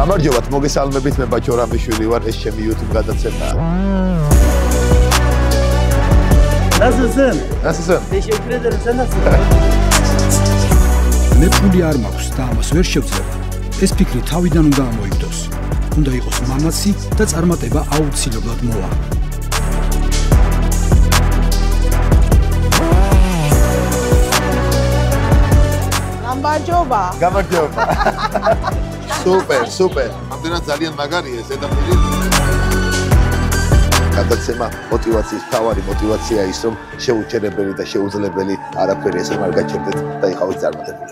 გამარჯობათ, მოგესალმებით, მე ბაჩო რამიშვილი ვარ, ეს ჩემი YouTube გადაცემაა. Nasılsın? Teşekkür ederim. Sen nasılsın? მე ფული არ მაქვს და ამას ვერ შევძლებ. ეს ფიქრი თავიდან უნდა ამოიგდოს. უნდა იყოს მამაცი და წარმატება აუცილებლად მოვა. გამარჯობა. Super. ამდენად ძალიან მაგარია ზედაპირი. გადაცემა мотиваციის თავარი мотиваცია ის რომ შეუჩერებელი და შეუძლებელი არაფერი ესე არ გაჩერდეთ და იყავით წარმატებული.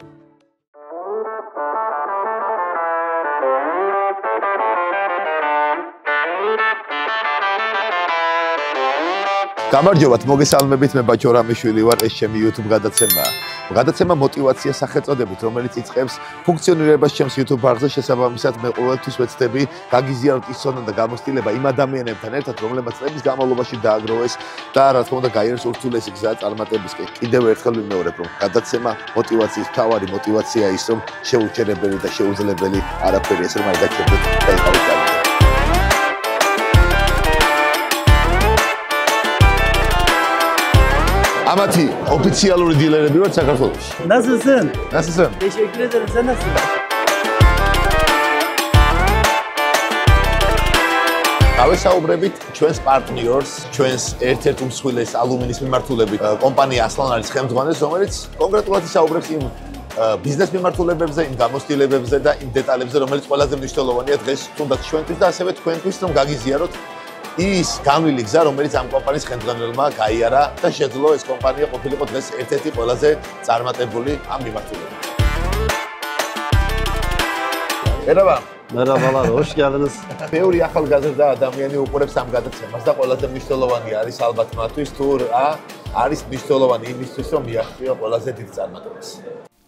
გამარჯობათ, მოგესალმებით, მე ბაჩო რამიშვილი ვარ, ეს ჩემი YouTube გადაცემაა. გადაცემა мотиваცია სახელწოდებით, რომელიც იწყებს ფუნქციონირებას ჩემს YouTube არხზე, შესაბამისად მე ყოველთვის ვეცდები გაგიზიაროთ ის ცოდნა და გამოცდილება იმ ადამიანებთან ერთად, რომლებმაც წლების განმავლობაში დააგროვეს და რა თქმა უნდა გაიარეს ურთულესი გზა წარმატებისკენ. კიდევ ერთხელ ვიმეორებ, რომ გადაცემა мотиваციის თავარი мотиваცია ის რომ შეუჩერებელი და შეუძლებელი არაფერი ესე არ გაჩერდეთ და იყავით წარმატებული. Amati, ოფიციალური დილერები ვარ საქართველოში. Nasılsın? Nasılsın? Teşekkür ederim. Sen nasılsın? გავესაუბრებით ჩვენს პარტნიორს, ჩვენს ერთ-ერთ უმსხვილეს ალუმინის მიმართულებით კომპანია ასლან არის ხელმძღვანელი, რომელიც კონკრეტულად ისაუბრებს იმ ბიზნეს მიმართულებებზე, იმ გამოცდილებებზე და იმ დეტალებზე, რომელიც ყველაზე მნიშვნელოვანია დღეს თუნდაც ჩვენთვის და ასევე თქვენთვის, რომ გაგიზიაროთ ის განვლილი გზა, რომელიც ამ კომპანიის ხელმძღვანელმა გაიარა და შეძლო ეს კომპანია ყოფილიყო დღეს ერთ-ერთი ყველაზე წარმატებული ამ მიმართულებით. Merhabalar, hoş geldiniz. Ბევრი ახალგაზრდა ადამიანი უყურებს ამ გადაცემას და ყველაზე მნიშვნელოვანი არის ალბათ მათთვის თუ რა არის მნიშვნელოვანი იმისთვის, რომ მიაღწიო ყველაზე დიდ წარმატებას.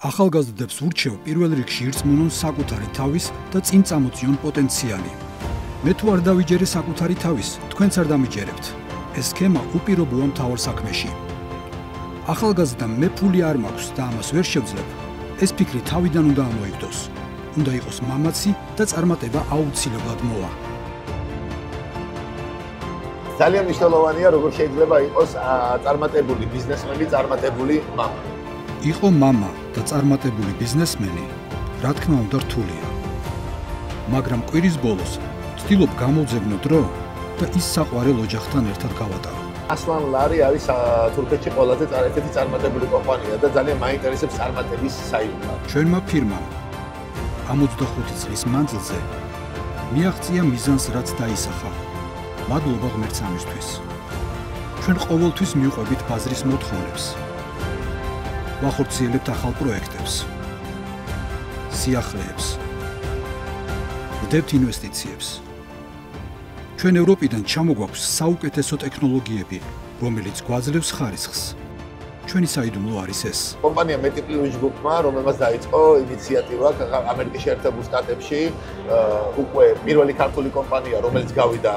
ახალგაზრდებს ურჩევ პირველ რიგში ირწმუნონ საკუთარი თავის და წინ წამოწიონ პოტენციალი. მე თუ არ დავიჯერე საკუთარი თავის, თქვენც არ დამიჯერებთ. ეს სქემა უპირობოა მთავარ საქმეში. ახალგაზრდამ მე ფული არ მაქვს და ამას ვერ შევძლებ. ეს ფიქრი თავიდან უნდა ამოიგდოს. უნდა იყოს მამაცი და წარმატება აუცილებლად მოვა. ძალიან მნიშვნელოვანია, როგორ შეიძლება იყოს წარმატებული ბიზნესმენი, წარმატებული მამა. იყო მამა და წარმატებული ბიზნესმენი, რა თქმა უნდა რთულია. მაგრამ კვირის ბოლოს ვცდილობ გამოვძებნო დრო და ის საყვარელ ოჯახთან ერთად გავატარო. Aslan Lari არის თურქეთში ყველაზე ერთ-ერთი წარმატებული კომპანია და ძალიან მაინტერესებს წარმატების საიულა. ჩვენმა ფირმამ 65 წლის მანძილზე მიაღწია მიზანს, რაც დაისახა. მადლობა ღმერთს ამისთვის. ჩვენ ყოველთვის მივყვებით ბაზრის მოთხოვნებს. ვახორციელებთ ახალ პროექტებს, სიახლეებს, ვდებთ ინვესტიციებს. ჩვენ ევროპიდან ჩამოგვაქვს საუკეთესო ტექნოლოგიები, რომელიც გვაძლევს ხარისხს. ჩვენი საიდუმლო არის ეს. კომპანია მეტიპლიუჯ გრუპმა, რომელმაც დაიწყო ინიციატივა ამერიკის შეერთებულ შტატებში, უკვე პირველი ქართული კომპანია, რომელიც გავიდა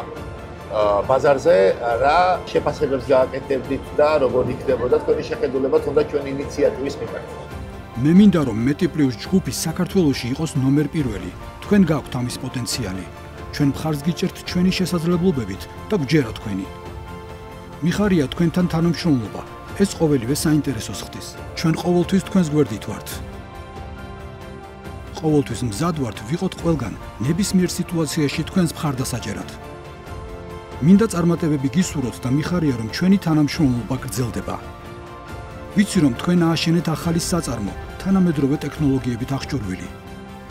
ბაზარზე, რა შეფასებებს გააკეთებდით და როგორ იქნებოდა თქვენი შეხედულება თუნდაც ჩვენი ინიციატივის მიმართ. მე მინდა რომ მეტიპლიუჯ ჯგუფი საქართველოში იყოს ნომერ პირველი. თქვენ გაქვთ ამის პოტენციალი. ჩვენ მხარს გიჭერთ ჩვენი შესაძლებლობებით და გვჯერა თქვენი. მიხარია თქვენთან თანამშრომლობა. ეს ყოველივე საინტერესოს ხდის. ჩვენ ყოველთვის თქვენს გვერდით ვართ. ყოველთვის მზად ვართ ვიყოთ ყველგან ნებისმიერ სიტუაციაში თქვენს მხარდასაჭერად. მინდა წარმატებები გისურვოთ და მიხარია რომ ჩვენი თანამშრომლობა გრძელდება. ვიცი რომ თქვენ ააშენეთ ახალი საწარმო, თანამედროვე ტექნოლოგიებით აღჭურვილი.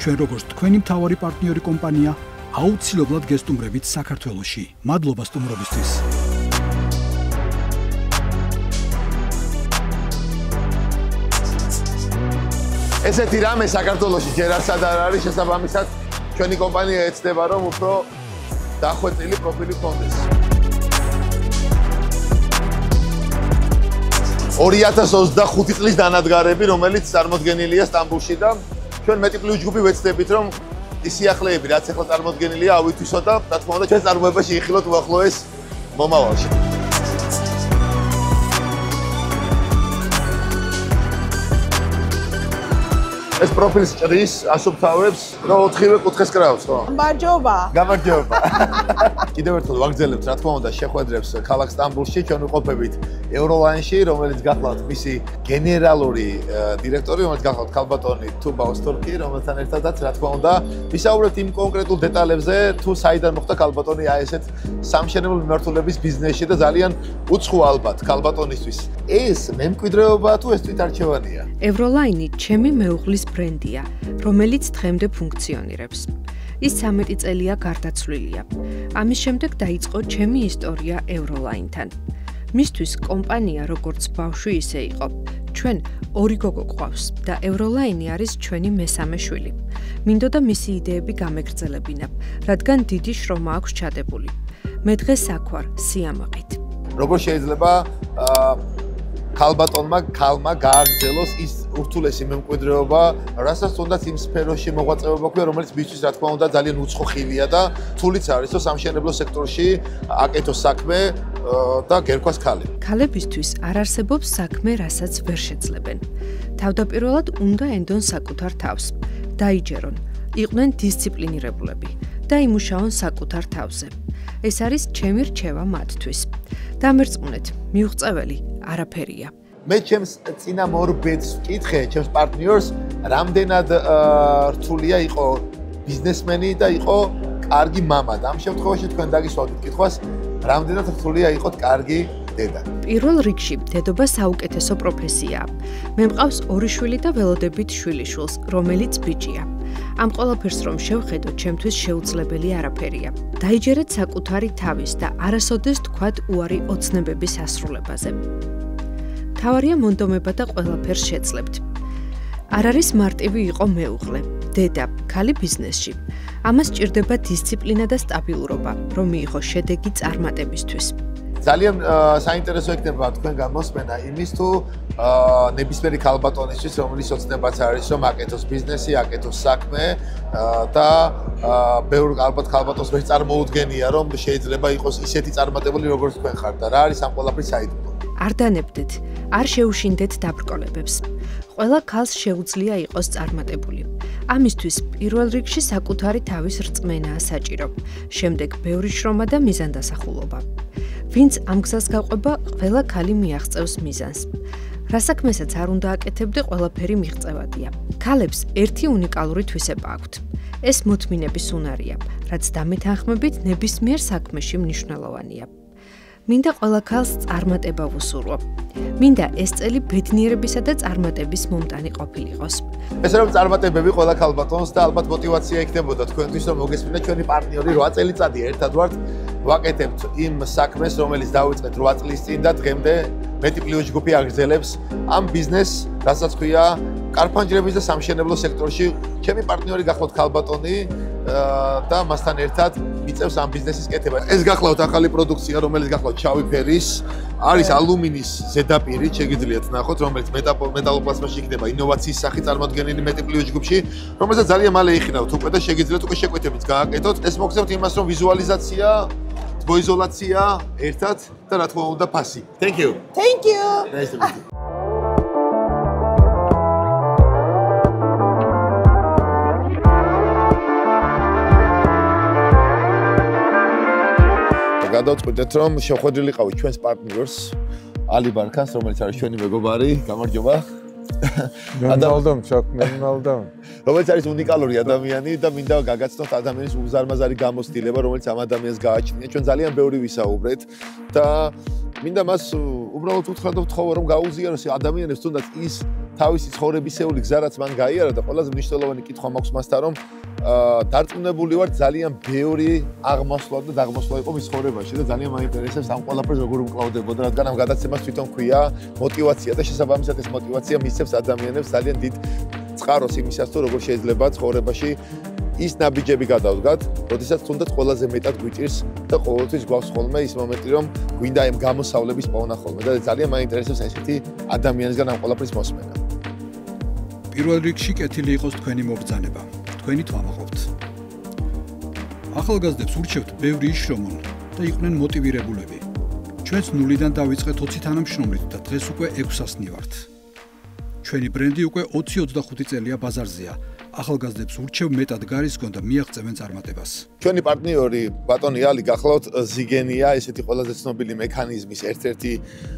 ჩვენ როგორც თქვენი მთავარი პარტნიორი კომპანია აუცილებლად გესტუმრებით საქართველოში. მადლობა სტუმრობისთვის. ესეთი რამე საქართველოში ჯერ არცად არ არის, შესაბამისად ჩვენი კომპანია ეცდება რომ უფრო დახვეწილი პროფილი ჰქონდეს. 2025 წლის დანადგარები, რომელიც წარმოდგენილია სტამბულში და ჩვენ მეტიპლიუჯ ჯგუფი ვეცდებით რომ ის სიახლეები, რაც ახლა წარმოდგენილია, ავითვისოთ და რა თქმა უნდა ჩვენ წარმოებაში იხილოთ უახლოეს მომავალში. ეს პროფილს ჭრის, ასუფთავებს, და 4-ვე კუთხეს კრავს, ხო? გამარჯობა. გამარჯობა. კიდევ ერთხელ ვაგრძელებთ, რა თქმა უნდა, შეხვედრებს ქალაქ სტამბულში, ჩვენ ვიყოფებით ევროლაინში, რომელიც გახლავთ მისი გენერალური დირექტორი, რომელიც გახლავთ ქალბატონი თუბა ოსტორკი, რომელთან ერთადაც, რა თქმა უნდა, ვისაუბრებთ იმ კონკრეტულ დეტალებზე, თუ საიდან მოხდა ქალბატონი აი ესეთ სამშენებლო მიმართულების ბიზნესში და ძალიან უცხო ალბათ ქალბატონისთვის. ეს მემკვიდრეობაა თუ ეს თვითარჩევანია? ევროლაინი ჩემი მეუღლის ბრენდია, რომელიც დღემდე ფუნქციონირებს. ის 13 წელია გარდაცვლილია. ამის შემდეგ დაიწყო ჩემი ისტორია ევროლაინთან. მისთვის კომპანია როგორც ბავშვი ისე იყო. ჩვენ 2 გოგო გვყავს და ევროლაინი არის ჩვენი მესამე შვილი. მინდოდა მისი იდეები გამეგრძელებინა, რადგან დიდი შრომა აქვს ჩადებული. მე დღეს აქ ვარ სიამაყით. როგორ შეიძლება ქალბატონმა გააგრძელოს ის ურთულესი მემკვიდრეობა, რასაც თუნდაც იმ სფეროში მოღვაწეობა ქვია, რომელიც მისთვის რა თქმა უნდა ძალიან უცხო ხილია და თულიც არის, რომ სამშენებლო სექტორში აკეთოს საქმე და გერქვას ქალი. ქალებისთვის არ არსებობს საქმე, რასაც ვერ შეძლებენ. თავდაპირველად უნდა ენდონ საკუთარ თავს, დაიჯერონ, იყვნენ დისციპლინირებულები და იმუშაონ საკუთარ თავზე. ეს არის ჩემი რჩევა მათთვის. დამერწმუნეთ, მიუღწეველი არაფერია. მე ჩემს წინა მორ ბედს ვკითხე, ჩემს პარტნიორს, რამდენად რთულია იყო ბიზნესმენი და იყო კარგი მამა. და ამ შემთხვევაში თქვენ დაგისვავთ კითხვას, რამდენად რთულია იყოთ კარგი დედა. პირველ რიგში დედობა საუკეთესო პროფესიაა. მე მყავს 2 შვილი და ველოდებით შვილიშვილს, რომელიც ბიჭია. ამ ყველაფერს რომ შევხედო, ჩემთვის შეუძლებელი არაფერია. დაიჯერეთ საკუთარი თავის და არასოდეს თქვათ უარი ოცნებების ასრულებაზე. თავარია მონდომება და ყველაფერს შეძლებთ. არ არის მარტივი იყო მეუღლე, დედა, ქალი ბიზნესში. ამას სჭირდება დისციპლინა და სტაბილურობა, რომ მიიღოს შედეგი წარმატებისთვის. ძალიან საინტერესო იქნება თქვენ გამოსმენა იმის თუ ნებისმიერი ქალბატონისთვის, რომლის ოცნებაც არის, რომ აკეთოს ბიზნესი, აკეთოს საქმე და ბევრ ალბათ ქალბატონს ვერ წარმოუდგენია, რომ შეიძლება იყოს ისეთი წარმატებული, როგორც თქვენ ხართ და რა არის ამ ყველაფრის საიდუმლო. არ დანებდეთ, არ შეუშინდეთ დაბრკოლებებს. ყველა ქალს შეუძლია იყოს წარმატებული. ამისთვის პირველ რიგში საკუთარი თავის რწმენაა საჭირო. შემდეგ ბევრი შრომა და მიზანდასახულობა. ვინც ამ გზას გაყვება, ყველა ქალი მიაღწევს მიზანს. რა საქმესაც არ უნდა აკეთებდე, ყველაფერი მიღწევადია. ქალებს ერთი უნიკალური თვისება აქვთ. ეს მოთმინების უნარია, რაც დამეთანხმებით ნებისმიერ საქმეში მნიშვნელოვანია. მინდა ყველა ქალს წარმატება ვუსურვო. მინდა ეს წელი ბედნიერებისა და წარმატების მომტანი ყოფილიყოს. ეს რომ წარმატებები ყველა ქალბატონს და ალბათ мотиваცია იქნებოდა თქვენთვის, რომ მოგესმინა ჩვენი პარტნიორი 8 წელიწადი ერთად ვართ, ვაკეთებთ იმ საქმეს, რომელიც დავიწყეთ 8 წლის წინ და დღემდე მეტი პლუს ჯგუფი აგრძელებს ამ ბიზნესს, რასაც ქვია კარფანჯრების და სამშენებლო სექტორში. ჩემი პარტნიორი გახლავთ ქალბატონი და მასთან ერთად მიწევს ამ ბიზნესის კეთება. ეს გახლავთ ახალი პროდუქცია, რომელიც გახლავთ შავი ფერის, არის ალუმინის ზედაპირი, შეგიძლიათ ნახოთ, რომელიც მეტალოპლასმაში იქნება ინოვაციის სახით წარმოდგენილი მეტი პლუს ჯგუფში, რომელსაც ძალიან მალე იხილავთ უკვე და შეგიძლიათ უკვე შეკვეთებით გააკეთოთ. ეს მოგცემთ იმას, რომ ვიზუალიზაცია, თბოიზოლაცია ერთად და რა თქმა უნდა ფასი. Thank you. Thank you. Nice to meet you. გადავწყვეტეთ, რომ შევხვედრილიყავით ჩვენს პარტნიორს, ალი ბარქანს, რომელიც არის ჩვენი მეგობარი. გამარჯობა. მემალდამ, მემალდამ. რომელიც არის უნიკალური ადამიანი და მინდა გაგაცნოთ ადამიანის უზარმაზარი გამოცდილება, რომელიც ამ ადამიანს გააჩნია. ჩვენ ძალიან ბევრი ვისაუბრეთ და მინდა მას უბრალოდ უთხრა და ვთხოვა, რომ გაუზიაროს ადამიანებს თუნდაც ის თავისი ცხოვრებისეული გზა, რაც მან გაიარა და ყველაზე მნიშვნელოვანი კითხვა მაქვს მასთან, რომ დარწმუნებული ვარ ძალიან ბევრი აღმასვლა და დაღმასვლა იყო მის ცხოვრებაში და ძალიან მაინტერესებს ამ ყველაფერს როგორ უმკლავდებოდა, რადგან ამ გადაცემას თვითონ ქვია мотиваცია და შესაბამისად ეს мотиваცია მისცემს ადამიანებს ძალიან დიდ წყაროს იმისას, თუ როგორ შეიძლება ცხოვრებაში ის ნაბიჯები გადავდგათ, როდესაც თუნდაც ყველაზე მეტად გვიჭირს და ყოველთვის გვაქვს ხოლმე ის მომენტი, რომ გვინდა ამ გამოსავლების პოვნა ხოლმე და ძალიან მაინტერესებს ესეთი ადამიანისგან ამ ყველაფრის მოსმენა. პირველ რიგში კეთილი იყოს თქვენი მობრძანება. თქვენით ვამაყობთ. ახალგაზრდებს ურჩევთ ბევრი იშრომონ და იყვნენ მოტივირებულები. ჩვენც ნულიდან დავიწყეთ 20 თანამშრომლით და დღეს უკვე 600-ნი ვართ. ჩვენი ბრენდი უკვე 20-25 წელია ბაზარზეა. ახალგაზრდებს ურჩევ მეტად გარისგონ და მიაღწევენ წარმატებას. ჩვენი პარტნიორი ბატონი ალი გახლავთ ზიგენია, ესეთი ყველაზე ცნობილი მექანიზმის ერთ-ერთი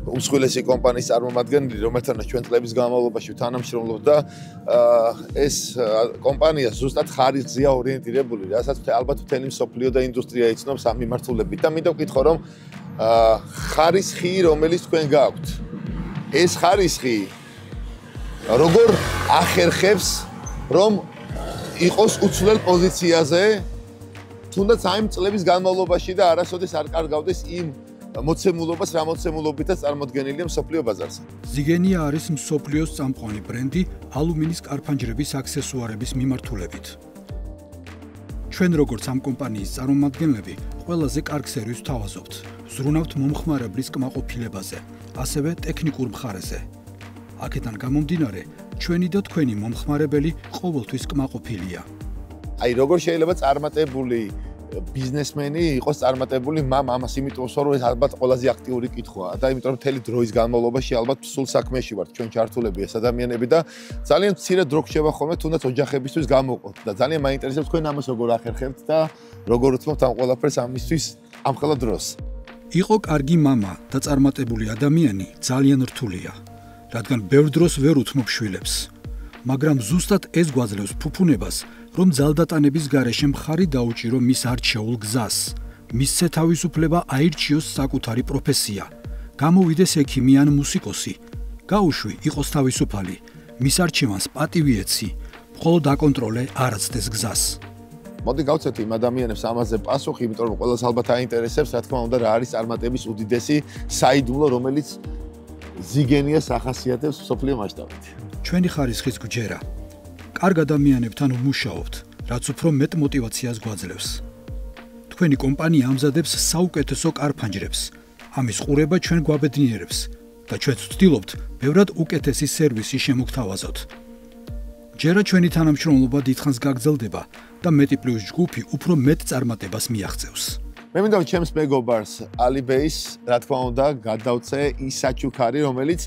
უმსხვილესი კომპანიის წარმომადგენელი, რომელთანაც ჩვენ წლების განმავლობაში თანამშრომლობთ და ეს კომპანია ზუსტად ხარისხზეა ორიენტირებული, რასაც ალბათ მთელი მსოფლიო და ინდუსტრია იცნობს ამ მიმართულებით. და მინდა ვკითხო, რომ ხარისხი, რომელიც თქვენ გაქვთ, ეს ხარისხი როგორ ახერხებს რომ იყოს უცვლელ პოზიციაზე, თუნდაც აი წლების განმავლობაში და არასოდეს არ კარგავდეს იმ მოცემულობას, რა მოცემულობითაც წარმოდგენილია მსოფლიო ბაზარზე. ზიგენია არის მსოფლიოს წამყვანი ბრენდი ალუმინის კარფანჯრების აქსესუარების მიმართულებით. ჩვენ როგორც ამ კომპანიის წარმომადგენლები, ყველაზე კარგ სერვისს ვთავაზობთ. ვზრუნავთ მომხმარებლის კმაყოფილებაზე, ასევე ტექნიკურ მხარეზე. აქედან გამომდინარე, ჩვენი და თქვენი მომხმარებელი ყოველთვის კმაყოფილია. აი როგორ შეიძლება წარმატებული ბიზნესმენი იყოს წარმატებული ამას იმიტომ რომ ეს ალბათ ყველაზე აქტიური კითხვაა და იმიტომ რომ მთელი დროის განმავლობაში ალბათ სულ საქმეში ვართ ჩვენ ჩართულები ეს ადამიანები და ძალიან მცირე დრო გრჩება ხოლმე თუნდაც ოჯახებისთვის გამოვყოთ და ძალიან მაინტერესებს თქვენ ამას როგორ ახერხებთ და როგორ უცნობთ ამ ყველაფერს ამისთვის ამხელა დროს. იყო კარგი მამა და წარმატებული ადამიანი ძალიან რთულია. რადგან ბევრ დროს ვერ უთმობ შვილებს, მაგრამ ზუსტად ეს გვაძლევს ფუფუნებას, რომ ძალდატანების გარეშე მხარი დაუჭირო მის არჩეულ გზას, მისცე თავისუფლება აირჩიოს საკუთარი პროფესია, გამოვიდეს ექიმი ან მუსიკოსი, გაუშვი იყოს თავისუფალი, მის არჩევანს პატივი ეცი, მხოლოდ აკონტროლე არაცდეს გზას. მოდი გავცეთ იმ ადამიანებს ამაზე პასუხი, იმიტომ რომ ყველას ალბათ აინტერესებს, რა თქმა უნდა, რა არის წარმატების უდიდესი საიდუმლო, რომელიც ზიგენიას ახასიათებს მსოფლიო მასშტაბით. ჩვენი ხარისხის გვჯერა. კარგ ადამიანებთან ვმუშაობთ, რაც უფრო მეტ мотивაციას გვაძლევს. თქვენი კომპანია ამზადებს საუკეთესო კარფანჯრებს. ამის ყურება ჩვენ გვაბედნიერებს და ჩვენც ვცდილობთ ბევრად უკეთესი სერვისი შემოგთავაზოთ. ჯერა ჩვენი თანამშრომლობა დიდხანს გაგრძელდება და მეტი პლუს ჯგუფი უფრო მეტ წარმატებას მიაღწევს. მე მინდა რომ ჩემს მეგობარს ალიბეის, რა თქმა უნდა, გადავწე ის საჩუქარი, რომელიც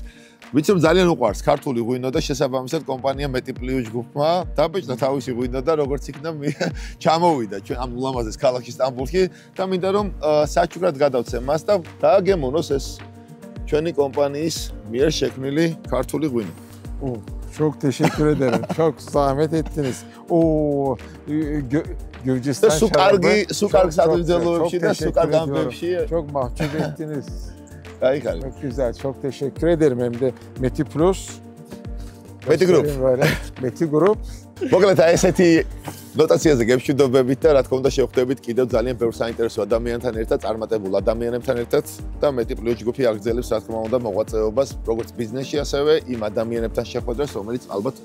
ვიცი რომ ძალიან უყვარს ქართული ღვინო და შესაბამისად კომპანია მეტი პლუს ჯგუფმა დაბეჭდა თავისი ღვინო და როგორც იქნა ჩამოვიდა ჩვენ ამ ულამაზეს ქალაქში სტამბოლში და მინდა რომ საჩუქრად გადავწე მას და დააგემოვნოს ეს ჩვენი კომპანიის მიერ შექმნილი ქართული ღვინო. Çok teşekkür ederim. Çok zahmet ettiniz. Gürcistan şarabı. Su kargı satıcılığıymış da su kargı Çok mahcup ettiniz. Kayıkali. Çok güzel. Çok teşekkür ederim. Hem de Meti Plus. Meti Group. Meti Group. მოკლედ აი ესეთი ნოტაციაზე გემშვიდობებით და რა თქმა უნდა შევხვდებით კიდევ ძალიან ბევრ საინტერესო ადამიანთან ერთად, წარმატებულ ადამიანებთან ერთად და მეტი პლუს ჯგუფი აგრძელებს რა თქმა უნდა მოღვაწეობას როგორც ბიზნესში, ასევე იმ ადამიანებთან შეხვედრას, რომელიც ალბათ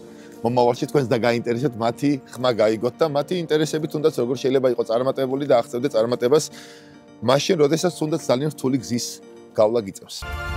მომავალში თქვენს და გაინტერესებთ, მათი ხმა გაიგოთ და მათი ინტერესები თუნდაც როგორ შეიძლება იყოს წარმატებული და აღწევდეთ წარმატებას მაშინ, როდესაც თუნდაც ძალიან რთული გზის გავლა გიწევს.